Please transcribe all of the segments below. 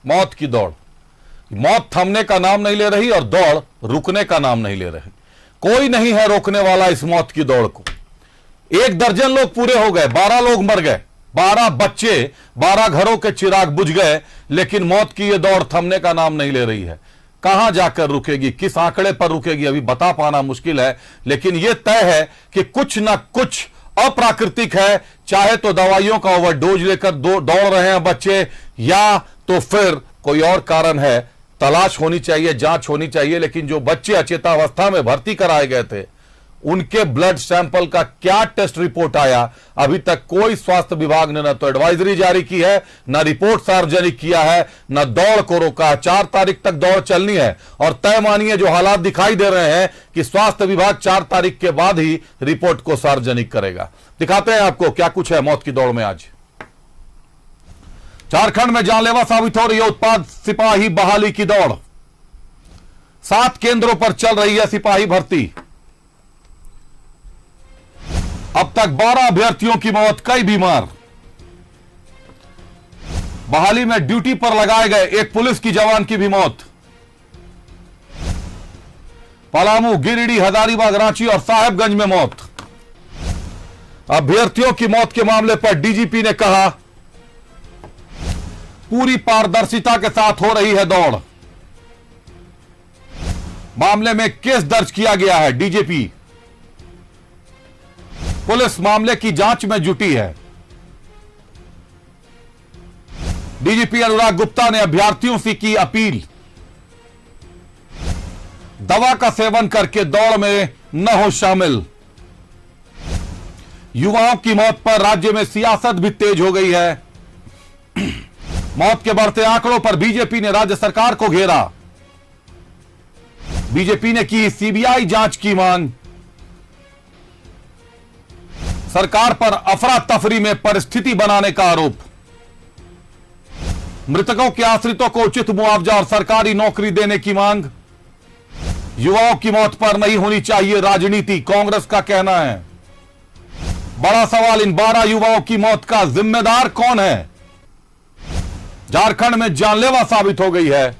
मौत की दौड़, मौत थमने का नाम नहीं ले रही और दौड़ रुकने का नाम नहीं ले रही। कोई नहीं है रोकने वाला इस मौत की दौड़ को। 1 दर्जन लोग पूरे हो गए, 12 लोग मर गए, 12 बच्चे, 12 घरों के चिराग बुझ गए, लेकिन मौत की यह दौड़ थमने का नाम नहीं ले रही है। कहां जाकर रुकेगी, किस आंकड़े पर रुकेगी, अभी बता पाना मुश्किल है, लेकिन यह तय है कि कुछ ना कुछ अप्राकृतिक है। चाहे तो दवाइयों का ओवरडोज लेकर दौड़ रहे हैं बच्चे, या तो फिर कोई और कारण है। तलाश होनी चाहिए, जांच होनी चाहिए, लेकिन जो बच्चे अचेतावस्था में भर्ती कराए गए थे उनके ब्लड सैंपल का क्या टेस्ट रिपोर्ट आया, अभी तक कोई स्वास्थ्य विभाग ने न तो एडवाइजरी जारी की है, न रिपोर्ट सार्वजनिक किया है, न दौड़ को रोका है। 4 तारीख तक दौड़ चलनी है और तय मानिए जो हालात दिखाई दे रहे हैं कि स्वास्थ्य विभाग 4 तारीख के बाद ही रिपोर्ट को सार्वजनिक करेगा। दिखाते हैं आपको क्या कुछ है मौत की दौड़ में। आज झारखंड में जानलेवा साबित हो रही है उत्पाद सिपाही बहाली की दौड़। 7 केंद्रों पर चल रही है सिपाही भर्ती। अब तक 12 अभ्यर्थियों की मौत, कई बीमार। बहाली में ड्यूटी पर लगाए गए एक पुलिस की जवान की भी मौत। पलामू, गिरिडीह, हजारीबाग, रांची और साहेबगंज में मौत। अभ्यर्थियों की मौत के मामले पर डीजीपी ने कहा पूरी पारदर्शिता के साथ हो रही है दौड़। मामले में केस दर्ज किया गया है। डीजीपी, पुलिस मामले की जांच में जुटी है। डीजीपी अनुराग गुप्ता ने अभ्यर्थियों से की अपील, दवा का सेवन करके दौड़ में न हो शामिल। युवाओं की मौत पर राज्य में सियासत भी तेज हो गई है। मौत के बढ़ते आंकड़ों पर बीजेपी ने राज्य सरकार को घेरा। बीजेपी ने की सीबीआई जांच की मांग। सरकार पर अफरा तफरी में परिस्थिति बनाने का आरोप। मृतकों के आश्रितों को उचित मुआवजा और सरकारी नौकरी देने की मांग। युवाओं की मौत पर नहीं होनी चाहिए राजनीति, कांग्रेस का कहना है। बड़ा सवाल, इन 12 युवाओं की मौत का जिम्मेदार कौन है? झारखंड में जानलेवा साबित हो गई है।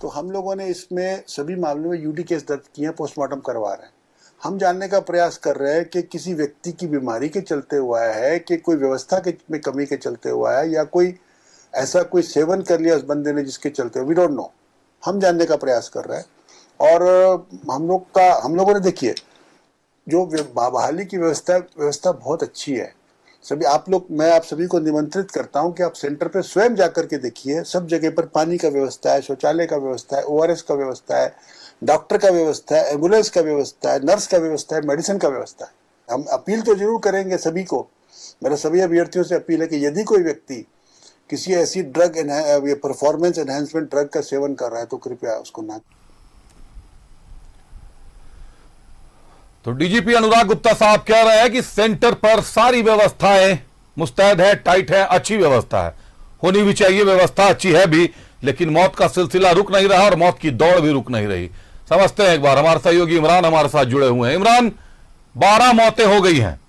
तो हम लोगों ने इसमें सभी मामलों में यूडी केस दर्ज किए हैं, पोस्टमार्टम करवा रहे हैं। हम जानने का प्रयास कर रहे हैं कि किसी व्यक्ति की बीमारी के चलते हुआ है, कि कोई व्यवस्था के में कमी के चलते हुआ है, या कोई ऐसा कोई सेवन कर लिया उस बंदे ने जिसके चलते, वी डोंट नो। हम जानने का प्रयास कर रहे हैं। और हम लोगों ने देखिए जो बहाली की व्यवस्था बहुत अच्छी है। मैं आप सभी को निमंत्रित करता हूं कि आप सेंटर पे स्वयं जाकर के देखिए। सब जगह पर पानी का व्यवस्था है, शौचालय का व्यवस्था है, ओआरएस का व्यवस्था है, डॉक्टर का व्यवस्था है, एम्बुलेंस का व्यवस्था है, नर्स का व्यवस्था है, मेडिसिन का व्यवस्था है। हम अपील तो जरूर करेंगे सभी को। मेरे सभी अभ्यर्थियों से अपील है कि यदि कोई व्यक्ति किसी ऐसी परफॉर्मेंस एनहांसमेंट ड्रग का सेवन कर रहा है तो कृपया उसको ना। तो डीजीपी अनुराग गुप्ता साहब कह रहे हैं कि सेंटर पर सारी व्यवस्थाएं मुस्तैद है, टाइट है, अच्छी व्यवस्था है, होनी भी चाहिए। व्यवस्था अच्छी है भी, लेकिन मौत का सिलसिला रुक नहीं रहा और मौत की दौड़ भी रुक नहीं रही। समझते हैं एक बार। हमारे सहयोगी इमरान हमारे साथ जुड़े हुए हैं। इमरान, 12 मौतें हो गई हैं,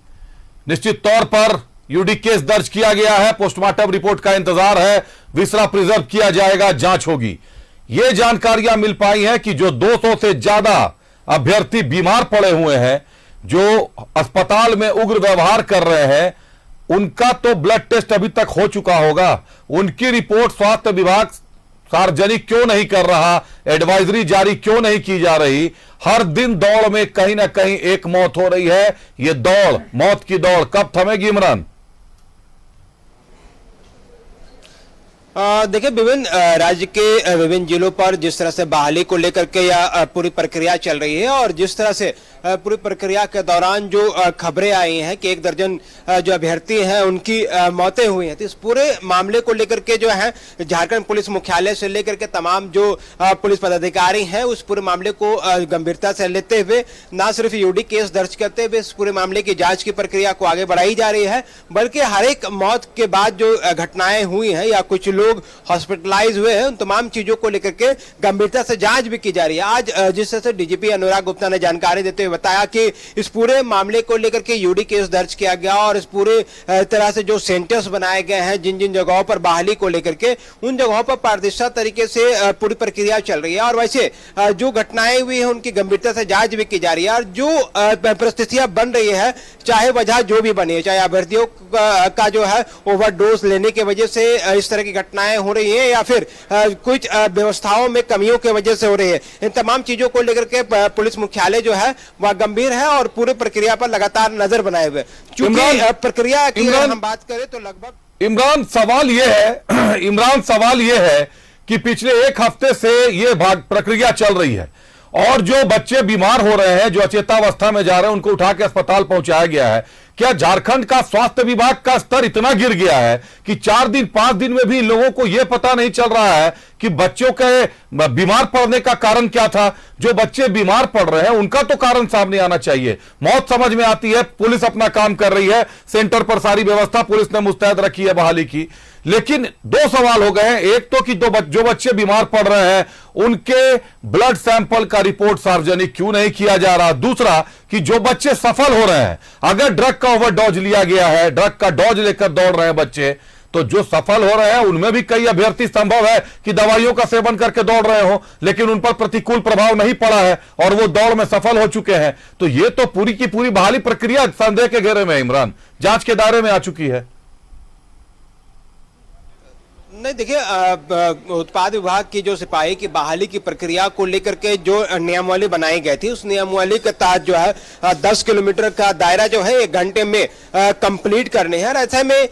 निश्चित तौर पर यूडी केस दर्ज किया गया है, पोस्टमार्टम रिपोर्ट का इंतजार है, विसरा प्रिजर्व किया जाएगा, जांच होगी। ये जानकारियां मिल पाई है कि जो 200 से ज्यादा अभ्यर्थी बीमार पड़े हुए हैं, जो अस्पताल में उग्र व्यवहार कर रहे हैं, उनका तो ब्लड टेस्ट अभी तक हो चुका होगा। उनकी रिपोर्ट स्वास्थ्य विभाग सार्वजनिक क्यों नहीं कर रहा? एडवाइजरी जारी क्यों नहीं की जा रही? हर दिन दौड़ में कहीं ना कहीं एक मौत हो रही है। ये दौड़, मौत की दौड़ कब थमेगी इमरान? देखिए, विभिन्न राज्य के विभिन्न जिलों पर जिस तरह से बहाली को लेकर के या पूरी प्रक्रिया चल रही है, और जिस तरह से पूरी प्रक्रिया के दौरान जो खबरें आई हैं कि 1 दर्जन जो अभ्यर्थी हैं उनकी मौतें हुई हैं, तो इस पूरे मामले को लेकर के जो है झारखंड पुलिस मुख्यालय से लेकर के तमाम जो पुलिस पदाधिकारी हैं उस पूरे मामले को गंभीरता से लेते हुए न सिर्फ यूडी केस दर्ज करते हुए इस पूरे मामले की जांच की प्रक्रिया को आगे बढ़ाई जा रही है, बल्कि हर एक मौत के बाद जो घटनाएं हुई हैं या कुछ लोग हॉस्पिटलाइज हुए हैं, उन तमाम चीजों को लेकर के गंभीरता से जांच भी की जा रही है। आज जिस तरह से डीजीपी अनुराग गुप्ता ने जानकारी देते हुए बताया कि इस पूरे मामले को लेकर के यूडी केस दर्ज किया गया और इस पूरे तरह से जो सेंटर्स बनाए गए हैं, जिन जिन जगहों पर बहाली को लेकर के, उन जगहों पर पारदर्शी तरीके से पूरी प्रक्रिया चल रही है और वैसे जो घटनाएं हुई है उनकी गंभीरता से जांच भी की जा रही है। और जो परिस्थितियां बन रही है, चाहे वजह जो भी बनी है, चाहे अभ्यर्थियों का जो है ओवरडोज लेने की वजह से इस तरह की घटनाएं हो रही हैं या फिर कुछ व्यवस्थाओं में कमियों की वजह से हो रही है, इन तमाम चीजों को लेकर के पुलिस मुख्यालय जो है वह गंभीर है और पूरी प्रक्रिया पर लगातार नजर बनाए हुए। चूंकि प्रक्रिया की अगर हम बात करें तो लगभग इमरान सवाल यह है कि पिछले एक हफ्ते से यह प्रक्रिया चल रही है और जो बच्चे बीमार हो रहे हैं, जो अचेतावस्था में जा रहे हैं, उनको उठा के अस्पताल पहुंचाया गया है। क्या झारखंड का स्वास्थ्य विभाग का स्तर इतना गिर गया है कि 4 दिन 5 दिन में भी लोगों को यह पता नहीं चल रहा है कि बच्चों के बीमार पड़ने का कारण क्या था? जो बच्चे बीमार पड़ रहे हैं उनका तो कारण सामने आना चाहिए। मौत समझ में आती है, पुलिस अपना काम कर रही है, सेंटर पर सारी व्यवस्था पुलिस ने मुस्तैद रखी है बहाली की। लेकिन 2 सवाल हो गए हैं। एक तो कि जो बच्चे बीमार पड़ रहे हैं उनके ब्लड सैंपल का रिपोर्ट सार्वजनिक क्यों नहीं किया जा रहा? दूसरा कि जो बच्चे सफल हो रहे हैं, अगर ड्रग का ओवरडोज लिया गया है, ड्रग का डोज लेकर दौड़ रहे हैं बच्चे, तो जो सफल हो रहे हैं उनमें भी कई अभ्यर्थी संभव है कि दवाइयों का सेवन करके दौड़ रहे हो, लेकिन उन पर प्रतिकूल प्रभाव नहीं पड़ा है और वो दौड़ में सफल हो चुके हैं। तो ये तो पूरी की पूरी बहाली प्रक्रिया संदेह के घेरे में, इमरान, जांच के दायरे में आ चुकी है। नहीं, देखिए, उत्पाद विभाग की जो सिपाही की बहाली की प्रक्रिया को लेकर के जो नियमावली बनाई गई थी, उस नियमावली के तहत जो है 10 किलोमीटर का दायरा जो है 1 घंटे में कंप्लीट करने हैं। और ऐसे में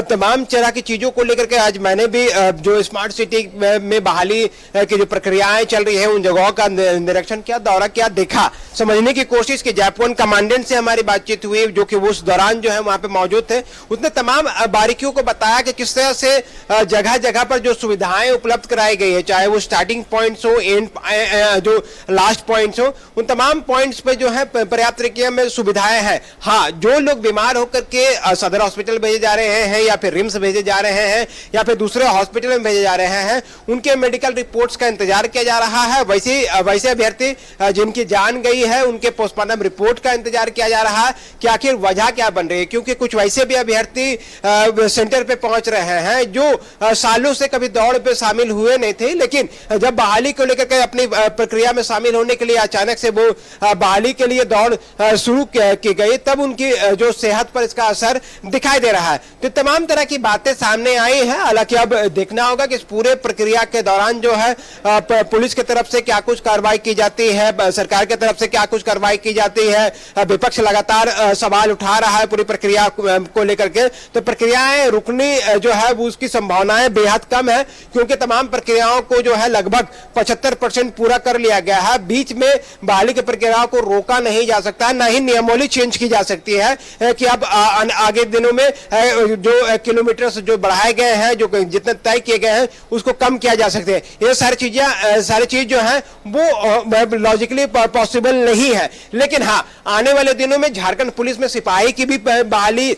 तमाम तरह की चीजों को लेकर के आज मैंने भी जो स्मार्ट सिटी में बहाली की जो प्रक्रियाएं चल रही है उन जगहों का निरीक्षण किया, दौरा किया, देखा, समझने की कोशिश की। जयपुर कमांडेंट से हमारी बातचीत हुई, जो कि उस दौरान जो है वहां पे मौजूद थे। उसने तमाम बारीकियों को बताया कि किस तरह से जगह जगह पर जो सुविधाएं उपलब्ध कराई गई है, चाहे वो स्टार्टिंग पॉइंट्स हो, एंड जो लास्ट पॉइंट्स हो, उन तमाम पॉइंट्स पे जो है पर्याप्त तरीके में सुविधाएं हैं। हाँ, जो लोग बीमार होकर के सदर हॉस्पिटल भेजे जा रहे हैं या फिर रिम्स भेजे जा रहे हैं या फिर दूसरे हॉस्पिटल में भेजे जा रहे हैं, उनके मेडिकल रिपोर्ट्स का इंतजार किया जा रहा है। वैसे अभ्यर्थी जिनकी जान गई है उनके पोस्टमार्टम रिपोर्ट का इंतजार किया जा रहा है कि आखिर वजह क्या बन रही है। क्योंकि कुछ वैसे भी अभ्यर्थी सेंटर पे पहुंच रहे हैं जो सालों से कभी दौड़ पे शामिल हुए नहीं थे, लेकिन जब बहाली को लेकर के अपनी प्रक्रिया में शामिल होने के लिए अचानक से वो बहाली के लिए दौड़ शुरू की गई, तब उनकी जो सेहत पर इसका असर दिखाई दे रहा है। तो तमाम तरह की बातें सामने आई है। हालांकि अब देखना होगा कि इस पूरे प्रक्रिया के दौरान जो है पुलिस की तरफ से क्या कुछ कार्रवाई की जाती है, सरकार की तरफ से क्या कुछ कार्रवाई की जाती है। विपक्ष लगातार सवाल उठा रहा है पूरी प्रक्रिया को लेकर के, तो प्रक्रियाएं रुकनी जो है वो उसकी संभावनाएं बेहद कम है, क्योंकि तमाम प्रक्रियाओं को जो है लगभग 75% पूरा कर लिया गया है। बीच में बहाली की प्रक्रियाओं को रोका नहीं जा सकता है, न ही नियमावली चेंज की जा सकती है कि अब आगे दिनों में जो किलोमीटर जो बढ़ाए गए हैं, जो जितने तय किए गए हैं, उसको कम किया जा सकते हैं। ये सारी चीज जो है वो लॉजिकली पॉसिबल नहीं है। लेकिन हाँ, आने वाले दिनों में झारखंड पुलिस में सिपाही की भी बहाली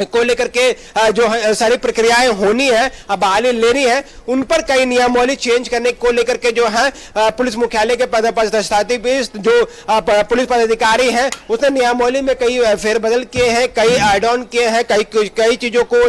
को लेकर के जो सारी प्रक्रियाएं होनी है, बहाली लेनी है, उन पर कई नियमावली चेंज करने को लेकर के जो है पुलिस मुख्यालय के पदाधिकारी जो पुलिस पदाधिकारी हैं उसने नियमावली में कई फेरबदल किए हैं, कई ऐड ऑन किए हैं, कई चीजों को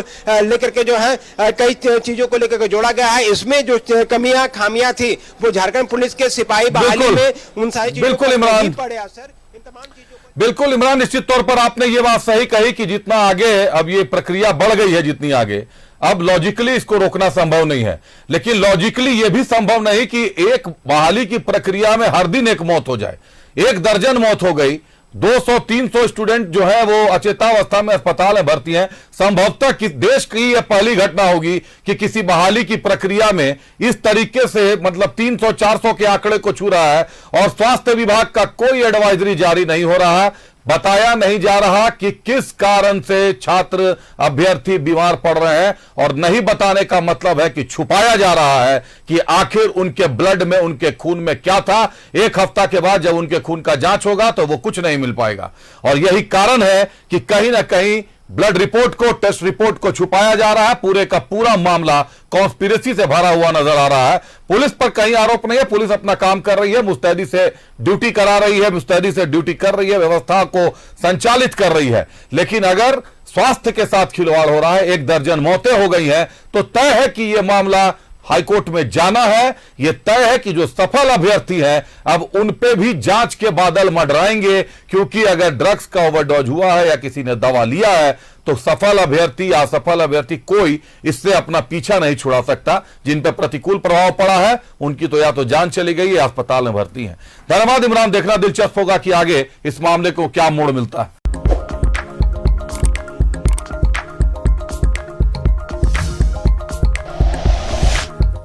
लेकर के जो है कई चीजों को लेकर के जोड़ा गया है। इसमें जो कमियां खामियां थी वो झारखंड पुलिस के सिपाही बहाली में उन सारी चीजों को पड़े असर, इन तमाम चीजों। बिल्कुल इमरान, निश्चित तौर पर आपने ये बात सही कही कि जितना आगे अब ये प्रक्रिया बढ़ गई है, जितनी आगे, अब लॉजिकली इसको रोकना संभव नहीं है। लेकिन लॉजिकली यह भी संभव नहीं कि एक बहाली की प्रक्रिया में हर दिन एक मौत हो जाए। 1 दर्जन मौत हो गई, 200-300 स्टूडेंट जो है वो अचेतावस्था में अस्पताल में भर्ती हैं। संभवतः कि देश की यह पहली घटना होगी कि किसी बहाली की प्रक्रिया में इस तरीके से मतलब 300-400 के आंकड़े को छू रहा है और स्वास्थ्य विभाग का कोई एडवाइजरी जारी नहीं हो रहा, बताया नहीं जा रहा कि किस कारण से छात्र अभ्यर्थी बीमार पड़ रहे हैं, और नहीं बताने का मतलब है कि छुपाया जा रहा है कि आखिर उनके ब्लड में, उनके खून में क्या था। 1 हफ्ता के बाद जब उनके खून का जांच होगा तो वो कुछ नहीं मिल पाएगा। और यही कारण है कि कहीं ना कहीं ब्लड रिपोर्ट को, टेस्ट रिपोर्ट को छुपाया जा रहा है। पूरे का पूरा मामला कॉन्स्पिरेसी से भरा हुआ नजर आ रहा है। पुलिस पर कहीं आरोप नहीं है, पुलिस अपना काम कर रही है, मुस्तैदी से ड्यूटी करा रही है, मुस्तैदी से ड्यूटी कर रही है, व्यवस्था को संचालित कर रही है। लेकिन अगर स्वास्थ्य के साथ खिलवाड़ हो रहा है, 1 दर्जन मौतें हो गई हैं, तो तय है कि यह मामला हाईकोर्ट में जाना है। यह तय है कि जो सफल अभ्यर्थी हैं अब उन पे भी जांच के बादल मंडराएंगे, क्योंकि अगर ड्रग्स का ओवरडोज हुआ है या किसी ने दवा लिया है तो सफल अभ्यर्थी या असफल अभ्यर्थी कोई इससे अपना पीछा नहीं छुड़ा सकता। जिन पर प्रतिकूल प्रभाव पड़ा है उनकी तो या तो जान चली गई या अस्पताल में भर्ती है। धन्यवाद इमरान। देखना दिलचस्प होगा कि आगे इस मामले को क्या मोड़ मिलता है।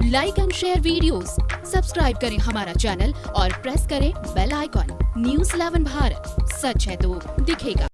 Like and share videos, subscribe करें हमारा चैनल और प्रेस करें बेल आइकॉन। न्यूज़ 11 भारत, सच है तो दिखेगा।